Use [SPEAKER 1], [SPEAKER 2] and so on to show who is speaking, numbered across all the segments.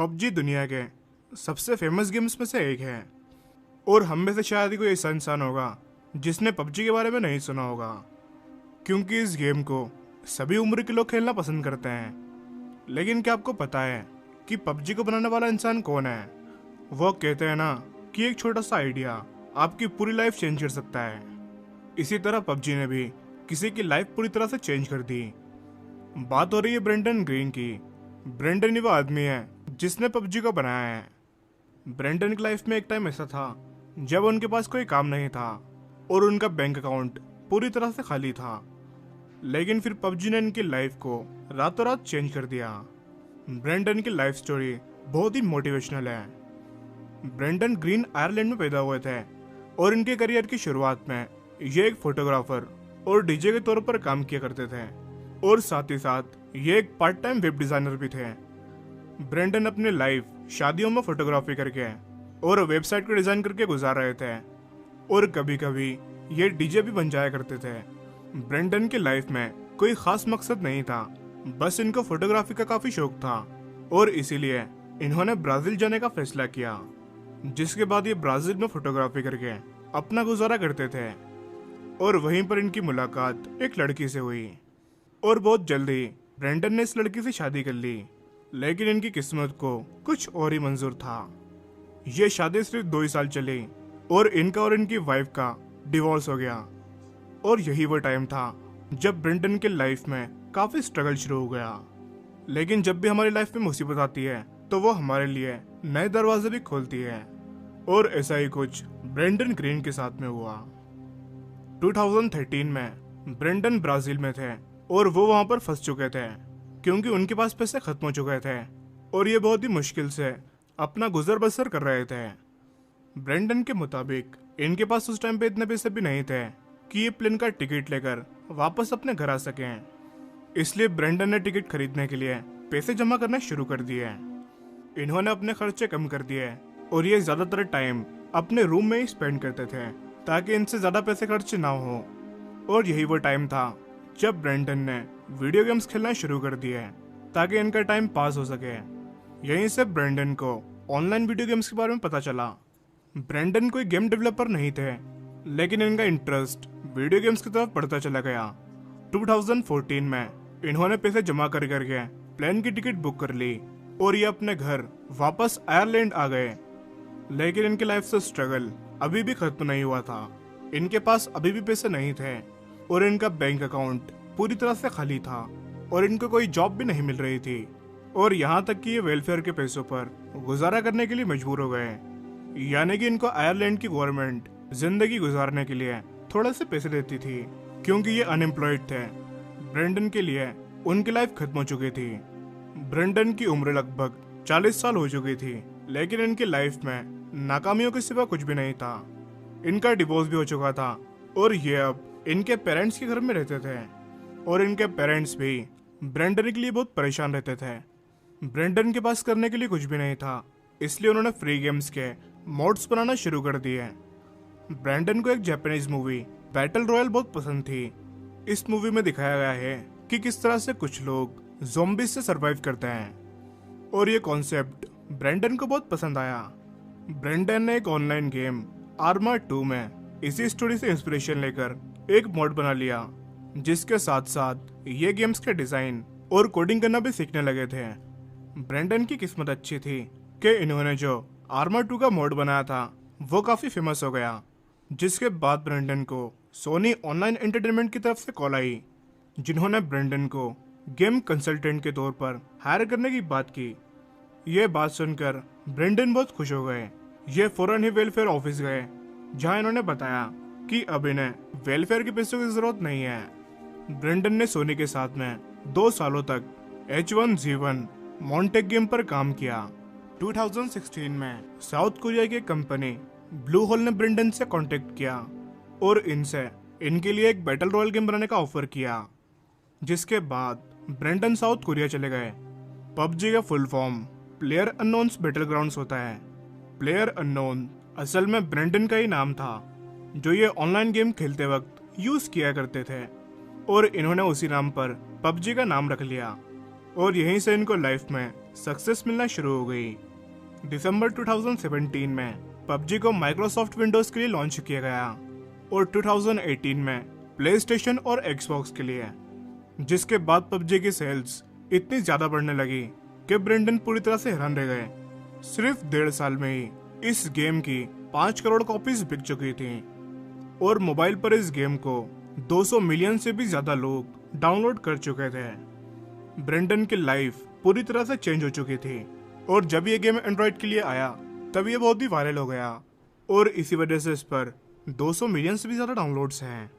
[SPEAKER 1] PUBG दुनिया के सबसे फेमस गेम्स में से एक है और हम में से शायद ही कोई ऐसा इंसान होगा जिसने पबजी के बारे में नहीं सुना होगा, क्योंकि इस गेम को सभी उम्र के लोग खेलना पसंद करते हैं। लेकिन क्या आपको पता है कि पबजी को बनाने वाला इंसान कौन है? वो कहते हैं ना कि एक छोटा सा आइडिया आपकी पूरी लाइफ चेंज कर सकता है। इसी तरह पबजी ने भी किसी की लाइफ पूरी तरह से चेंज कर दी। बात हो रही है ब्रेंडन ग्रीन की। ब्रेंडन ही वो आदमी है जिसने पबजी को बनाया है। ब्रेंडन की लाइफ में एक टाइम ऐसा था जब उनके पास कोई काम नहीं था और उनका बैंक अकाउंट पूरी तरह से खाली था। लेकिन फिर पबजी ने इनकी लाइफ को रातों रात चेंज कर दिया। ब्रेंडन की लाइफ स्टोरी बहुत ही मोटिवेशनल है। ब्रेंडन ग्रीन आयरलैंड में पैदा हुए थे और इनके करियर की शुरुआत में ये एक फोटोग्राफर और डीजे के तौर पर काम किया करते थे और साथ ही साथ ये एक पार्ट टाइम वेब डिजाइनर भी थे। ब्रेंडन अपनी लाइफ शादियों में फोटोग्राफी करके और वेबसाइट को डिजाइन करके गुजार रहे थे और कभी कभी ये डीजे भी बन जाया करते थे। ब्रेंडन की लाइफ में कोई खास मकसद नहीं था, बस इनको फोटोग्राफी का काफी शौक था और इसीलिए इन्होंने ब्राजील जाने का फैसला किया, जिसके बाद ये ब्राजील में फोटोग्राफी करके अपना गुजारा करते थे और वहीं पर इनकी मुलाकात एक लड़की से हुई और बहुत जल्दी ब्रेंडन ने इस लड़की से शादी कर ली। लेकिन इनकी किस्मत को कुछ और ही मंजूर था। ये शादी सिर्फ 2 ही साल चली और इनका और इनकी वाइफ का डिवोर्स हो गया। और यही वो टाइम था जब ब्रेंडन के लाइफ में काफी स्ट्रगल शुरू हो गया। लेकिन जब भी हमारी लाइफ में मुसीबत आती है तो वो हमारे लिए नए दरवाजे भी खोलती है और ऐसा ही कुछ ब्रेंडन ग्रीन के साथ में हुआ। 2013 में ब्रेंडन ब्राजील में थे और वो वहां पर फंस चुके थे क्योंकि उनके पास पैसे खत्म हो चुके थे और ये बहुत ही मुश्किल से अपना गुजर बसर कर रहे थे। ब्रेंडन के मुताबिक इनके पास उस टाइम पे इतने पैसे भी नहीं थे कि ये प्लेन का टिकट लेकर वापस अपने घर आ सकें। इसलिए ब्रेंडन ने टिकट खरीदने के लिए पैसे जमा करना शुरू कर दिए। इन्होंने अपने खर्चे कम कर दिए और ये ज्यादातर टाइम अपने रूम में ही स्पेंड करते थे ताकि इनसे ज्यादा पैसे खर्च ना हो। और यही वो टाइम था जब ब्रेंडन ने वीडियो गेम्स खेलना शुरू कर दिए ताकि इनका टाइम पास हो सके। यहीं से ब्रेंडन को ऑनलाइन वीडियो गेम्स के बारे में पता चला। ब्रेंडन कोई गेम डेवलपर नहीं थे, लेकिन इनका इंटरेस्ट वीडियो गेम्स की तरफ बढ़ता चला गया। 2014 में इन्होंने पैसे जमा कर करके प्लेन की टिकट बुक कर ली और ये अपने घर वापस आयरलैंड आ गए। लेकिन इनकी लाइफ से स्ट्रगल अभी भी खत्म नहीं हुआ था। इनके पास अभी भी पैसे नहीं थे और इनका बैंक अकाउंट पूरी तरह से खाली था और इनको कोई जॉब भी नहीं मिल रही थी और यहाँ तक कि ये वेलफेयर के पैसों पर गुजारा करने के लिए मजबूर हो गए। यानी कि इनको आयरलैंड की गवर्नमेंट जिंदगी गुजारने के लिए थोड़े से पैसे देती थी क्योंकि ये अनएम्प्लॉयड थे। ब्रेंडन के लिए उनकी लाइफ खत्म हो चुकी थी। ब्रेंडन की उम्र लगभग 40 साल हो चुकी थी, लेकिन इनकी लाइफ में नाकामियों के सिवा कुछ भी नहीं था। इनका डिवोर्स भी हो चुका था और ये अब इनके पेरेंट्स के घर में रहते थे और इनके पेरेंट्स भी ब्रेंडन के लिए बहुत परेशान रहते थे। ब्रेंडन के पास करने के लिए कुछ भी नहीं था, इसलिए उन्होंने फ्री गेम्स के मोड्स बनाना शुरू कर दिए। ब्रेंडन को एक जापानीज मूवी बैटल रॉयल बहुत पसंद थी। इस मूवी में दिखाया गया है कि किस तरह से कुछ लोग ज़ॉम्बीज से सरवाइव करते हैं और ये कॉन्सेप्ट ब्रेंडन को बहुत पसंद आया। ब्रेंडन ने एक ऑनलाइन गेम आर्मा 2 में इसी स्टोरी से इंस्पिरेशन लेकर एक मोड बना लिया, जिसके साथ साथ ये गेम्स के डिजाइन और कोडिंग करना भी सीखने लगे थे। ब्रेंडन की किस्मत अच्छी थी कि इन्होंने जो आर्मा 2 का मोड बनाया था वो काफी फेमस हो गया, जिसके बाद ब्रेंडन को सोनी ऑनलाइन एंटरटेनमेंट की तरफ से कॉल आई, जिन्होंने ब्रेंडन को गेम कंसल्टेंट के तौर पर हायर करने की बात की। ये बात सुनकर ब्रेंडन बहुत खुश हो गए। ये फौरन ही वेलफेयर ऑफिस गए, जहां इन्होंने बताया कि अब इन्हें वेलफेयर के पैसों की जरूरत नहीं है। ब्रेंडन ने सोनी के साथ में 2 सालों तक H1Z1 मॉन्टेक गेम पर काम किया। 2016 में साउथ कोरिया की कंपनी ब्लू होल ने ब्रेंडन से कांटेक्ट किया और इनसे इनके लिए एक बैटल रॉयल गेम बनाने का ऑफर किया, जिसके बाद ब्रेंडन साउथ कोरिया चले गए। पबजी का full form player unknowns battle grounds होता है। प्लेयर अननोन असल में ब्रेंडन का ही नाम था, जो ये ऑनलाइन गेम खेलते वक्त यूज किया करते थे और इन्होंने उसी नाम पर पबजी का नाम रख लिया और यहीं से इनको लाइफ में सक्सेस मिलना शुरू हो गई। दिसंबर 2017 में पबजी को माइक्रोसॉफ्ट विंडोज के लिए लॉन्च किया गया और 2018 में प्ले स्टेशन और एक्सबॉक्स के लिए, जिसके बाद पबजी की सेल्स इतनी ज्यादा बढ़ने लगी कि ब्रेंडन पूरी तरह से हैरान रह गए। सिर्फ 1.5 साल में ही इस गेम की 5 करोड़ कॉपीज बिक चुकी थी और मोबाइल पर इस गेम को 200 मिलियन से भी ज्यादा लोग डाउनलोड कर चुके थे। ब्रेंडन की लाइफ पूरी तरह से चेंज हो चुकी थी और जब ये गेम एंड्रॉइड के लिए आया तब ये बहुत ही वायरल हो गया और इसी वजह से इस पर 200 मिलियन से भी ज्यादा डाउनलोड्स हैं।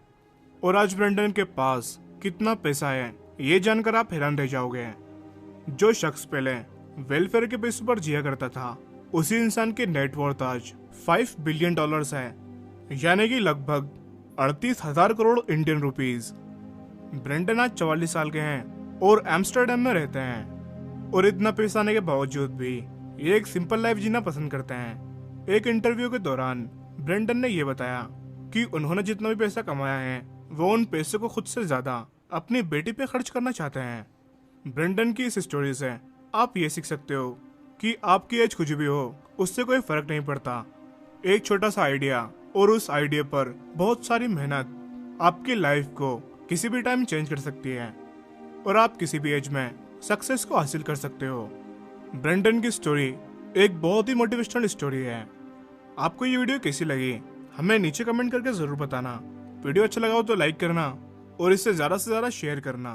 [SPEAKER 1] और आज ब्रेंडन के पास कितना पैसा है ये जानकर आप हैरान रह जाओगे। जो शख्स पहले वेलफेयर के पैसों पर जिया करता था, उसी इंसान की नेटवर्थ आज $5 बिलियन है, यानी कि लगभग 38,000 करोड़ इंडियन रुपीज। ब्रेंडन आज 44 साल के हैं और एम्स्टर्डम में रहते हैं और इतना पैसा आने के बावजूद भी ये एक सिंपल लाइफ जीना पसंद करते हैं। एक इंटरव्यू के दौरान ब्रेंडन ने यह बताया कि उन्होंने जितना भी पैसा कमाया है वो उन पैसों को खुद से ज्यादा अपनी बेटी पे खर्च करना चाहते हैं। ब्रेंडन की इस स्टोरी से आप ये सीख सकते हो कि आपकी एज कुछ भी हो, उससे कोई फर्क नहीं पड़ता। एक छोटा सा आइडिया और उस आइडिया पर बहुत सारी मेहनत आपकी लाइफ को किसी भी टाइम चेंज कर सकती है और आप किसी भी एज में सक्सेस को हासिल कर सकते हो। ब्रेंडन की स्टोरी एक बहुत ही मोटिवेशनल स्टोरी है। आपको ये वीडियो कैसी लगी हमें नीचे कमेंट करके जरूर बताना। वीडियो अच्छा लगा हो तो लाइक करना और इसे ज्यादा से ज्यादा शेयर करना।